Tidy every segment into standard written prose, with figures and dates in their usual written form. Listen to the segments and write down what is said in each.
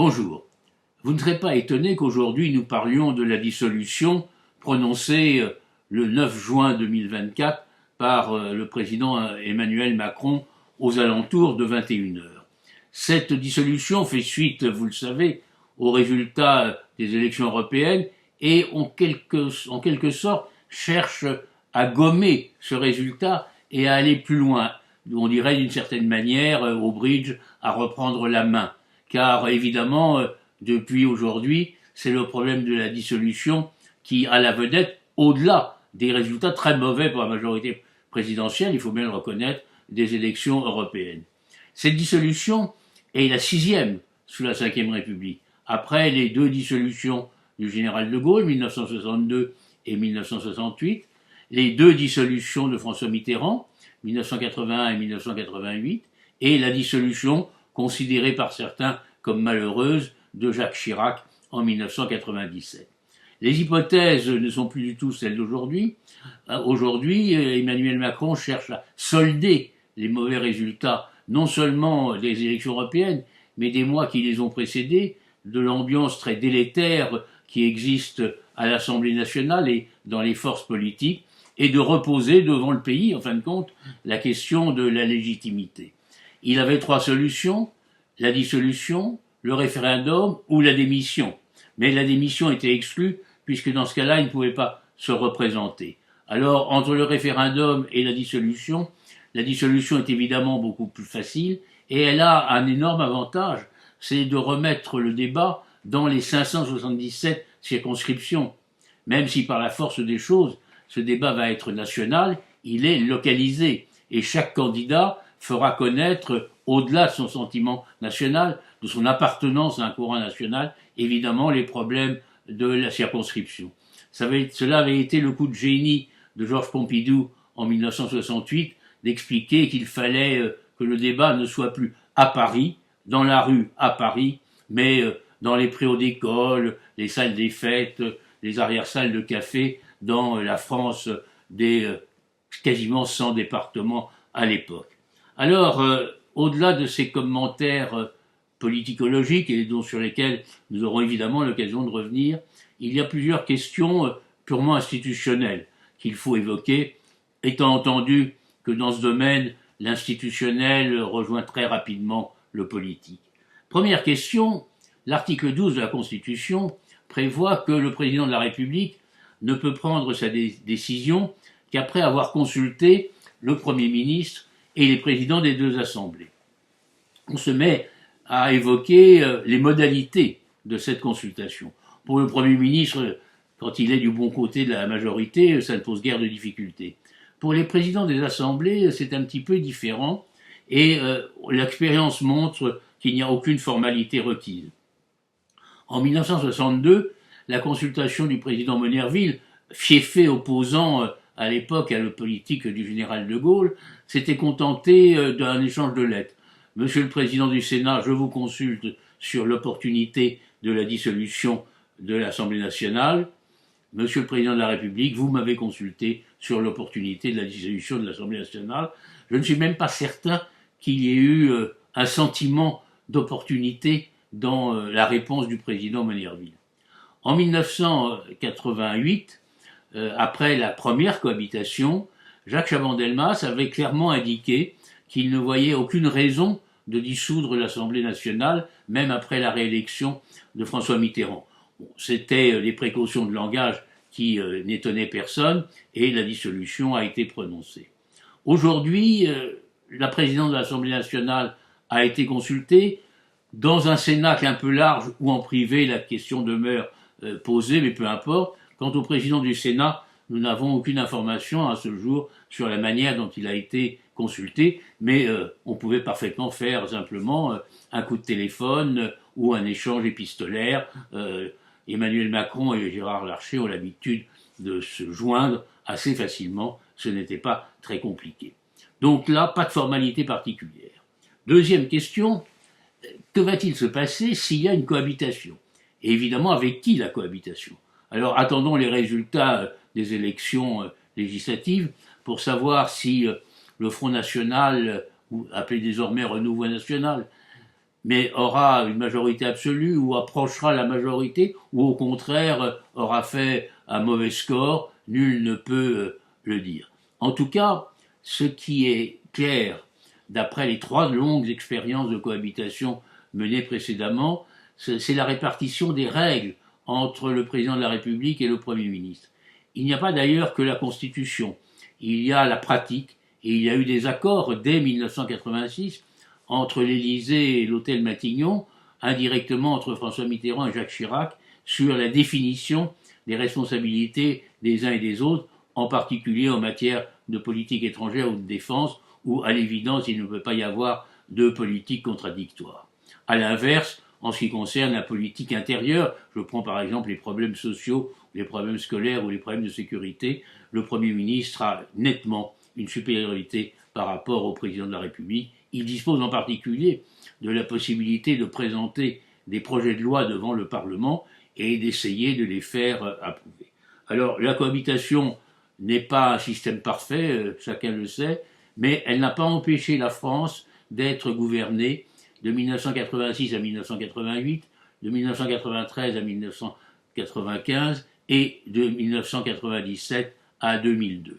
Bonjour. Vous ne serez pas étonné qu'aujourd'hui nous parlions de la dissolution prononcée le 9 juin 2024 par le président Emmanuel Macron aux alentours de 21 heures. Cette dissolution fait suite, vous le savez, aux résultats des élections européennes et en quelque sorte cherche à gommer ce résultat et à aller plus loin. On dirait d'une certaine manière au bridge à reprendre la main. Car évidemment, depuis aujourd'hui, c'est le problème de la dissolution qui a la vedette, au-delà des résultats très mauvais pour la majorité présidentielle, il faut bien le reconnaître, des élections européennes. Cette dissolution est la 6e sous la Ve République, après les 2 dissolutions du général de Gaulle, 1962 et 1968, les 2 dissolutions de François Mitterrand, 1981 et 1988, et la dissolution considérée par certains comme malheureuse de Jacques Chirac en 1997. Les hypothèses ne sont plus du tout celles d'aujourd'hui. Aujourd'hui, Emmanuel Macron cherche à solder les mauvais résultats, non seulement des élections européennes, mais des mois qui les ont précédées, de l'ambiance très délétère qui existe à l'Assemblée nationale et dans les forces politiques, et de reposer devant le pays, en fin de compte, la question de la légitimité. Il avait 3 solutions, la dissolution, le référendum ou la démission. Mais la démission était exclue, puisque dans ce cas-là, il ne pouvait pas se représenter. Alors, entre le référendum et la dissolution est évidemment beaucoup plus facile, et elle a un énorme avantage, c'est de remettre le débat dans les 577 circonscriptions. Même si par la force des choses, ce débat va être national, il est localisé, et chaque candidat fera connaître, au-delà de son sentiment national, de son appartenance à un courant national, évidemment les problèmes de la circonscription. Cela avait été le coup de génie de Georges Pompidou en 1968, d'expliquer qu'il fallait que le débat ne soit plus à Paris, dans la rue à Paris, mais dans les préaux d'école, les salles des fêtes, les arrière-salles de café, dans la France des quasiment 100 départements à l'époque. Alors, au-delà de ces commentaires politicologiques et sur lesquels nous aurons évidemment l'occasion de revenir, il y a plusieurs questions purement institutionnelles qu'il faut évoquer, étant entendu que dans ce domaine, l'institutionnel rejoint très rapidement le politique. Première question, l'article 12 de la Constitution prévoit que le président de la République ne peut prendre sa décision qu'après avoir consulté le Premier ministre et les présidents des 2 assemblées. On se met à évoquer les modalités de cette consultation. Pour le Premier ministre, quand il est du bon côté de la majorité, ça ne pose guère de difficultés. Pour les présidents des assemblées, c'est un petit peu différent, et l'expérience montre qu'il n'y a aucune formalité requise. En 1962, la consultation du président Monnerville, fiefé opposant à l'époque à la politique du général de Gaulle, s'était contenté d'un échange de lettres. Monsieur le Président du Sénat, je vous consulte sur l'opportunité de la dissolution de l'Assemblée nationale. Monsieur le Président de la République, vous m'avez consulté sur l'opportunité de la dissolution de l'Assemblée nationale. Je ne suis même pas certain qu'il y ait eu un sentiment d'opportunité dans la réponse du président Monnerville. En 1988, après la première cohabitation, Jacques Chaban-Delmas avait clairement indiqué qu'il ne voyait aucune raison de dissoudre l'Assemblée nationale, même après la réélection de François Mitterrand. Bon, c'était des précautions de langage qui n'étonnaient personne, et la dissolution a été prononcée. Aujourd'hui, la présidente de l'Assemblée nationale a été consultée. Dans un cénacle un peu large ou en privé, la question demeure posée, mais peu importe. Quant au président du Sénat, nous n'avons aucune information à ce jour sur la manière dont il a été consulté, mais on pouvait parfaitement faire simplement un coup de téléphone ou un échange épistolaire. Emmanuel Macron et Gérard Larcher ont l'habitude de se joindre assez facilement, ce n'était pas très compliqué. Donc là, pas de formalité particulière. Deuxième question, que va-t-il se passer s'il y a une cohabitation? Et évidemment, avec qui la cohabitation? Alors attendons les résultats des élections législatives pour savoir si le Front National, ou appelé désormais Renouveau National, mais aura une majorité absolue ou approchera la majorité, ou au contraire aura fait un mauvais score, nul ne peut le dire. En tout cas, ce qui est clair, d'après les 3 longues expériences de cohabitation menées précédemment, c'est la répartition des règles entre le président de la République et le Premier ministre. Il n'y a pas d'ailleurs que la Constitution, il y a la pratique, et il y a eu des accords dès 1986 entre l'Élysée et l'hôtel Matignon, indirectement entre François Mitterrand et Jacques Chirac, sur la définition des responsabilités des uns et des autres, en particulier en matière de politique étrangère ou de défense, où à l'évidence il ne peut pas y avoir de politique contradictoire. À l'inverse, en ce qui concerne la politique intérieure, je prends par exemple les problèmes sociaux, les problèmes scolaires ou les problèmes de sécurité, le Premier ministre a nettement une supériorité par rapport au président de la République. Il dispose en particulier de la possibilité de présenter des projets de loi devant le Parlement et d'essayer de les faire approuver. Alors, la cohabitation n'est pas un système parfait, chacun le sait, mais elle n'a pas empêché la France d'être gouvernée de 1986 à 1988, de 1993 à 1995 et de 1997 à 2002.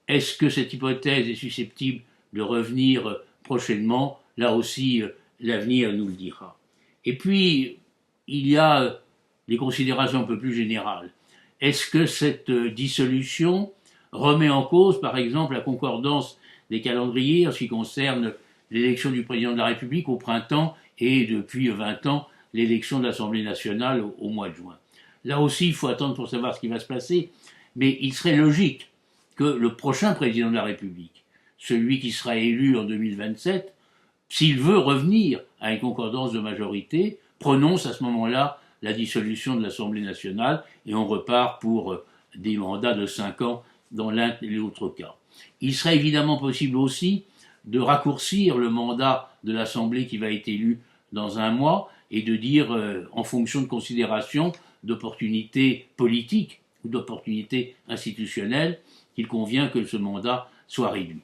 Est-ce que cette hypothèse est susceptible de revenir prochainement? Là aussi, l'avenir nous le dira. Et puis, il y a des considérations un peu plus générales. Est-ce que cette dissolution remet en cause, par exemple, la concordance des calendriers en ce qui concerne l'élection du président de la République au printemps et, depuis 20 ans, l'élection de l'Assemblée nationale au mois de juin? Là aussi, il faut attendre pour savoir ce qui va se passer, mais il serait logique que le prochain président de la République, celui qui sera élu en 2027, s'il veut revenir à une concordance de majorité, prononce à ce moment-là la dissolution de l'Assemblée nationale et on repart pour des mandats de 5 ans dans l'un et l'autre cas. Il serait évidemment possible aussi de raccourcir le mandat de l'Assemblée qui va être élue dans un mois et de dire, en fonction de considérations d'opportunités politiques ou d'opportunités institutionnelles, qu'il convient que ce mandat soit réduit.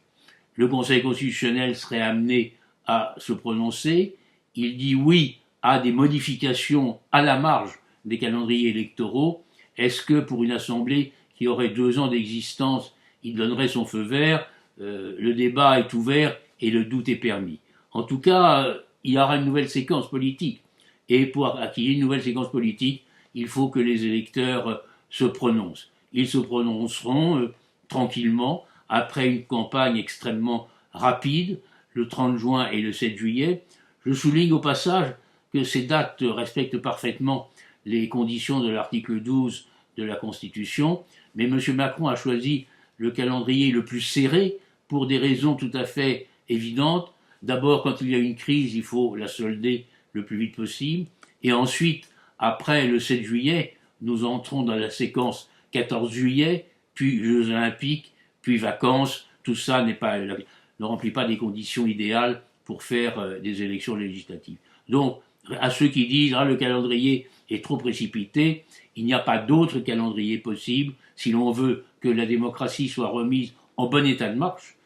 Le Conseil constitutionnel serait amené à se prononcer. Il dit oui à des modifications à la marge des calendriers électoraux. Est-ce que pour une Assemblée qui aurait 2 ans d'existence, il donnerait son feu vert? Le débat est ouvert et le doute est permis. En tout cas, il y aura une nouvelle séquence politique. Et pour qu'il y ait une nouvelle séquence politique, il faut que les électeurs se prononcent. Ils se prononceront tranquillement, après une campagne extrêmement rapide, le 30 juin et le 7 juillet. Je souligne au passage que ces dates respectent parfaitement les conditions de l'article 12 de la Constitution, mais M. Macron a choisi le calendrier le plus serré pour des raisons tout à fait évidentes. D'abord, quand il y a une crise, il faut la solder le plus vite possible, et ensuite, après le 7 juillet, nous entrons dans la séquence 14 juillet, puis Jeux Olympiques, puis vacances. Tout ça ne remplit pas des conditions idéales pour faire des élections législatives. Donc, à ceux qui disent le calendrier est trop précipité, il n'y a pas d'autre calendrier possible si l'on veut que la démocratie soit remise en bon état de marche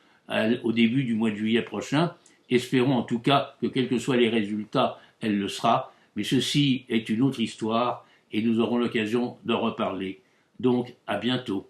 au début du mois de juillet prochain. Espérons en tout cas que, quels que soient les résultats, elle le sera. Mais ceci est une autre histoire et nous aurons l'occasion d'en reparler. Donc, à bientôt.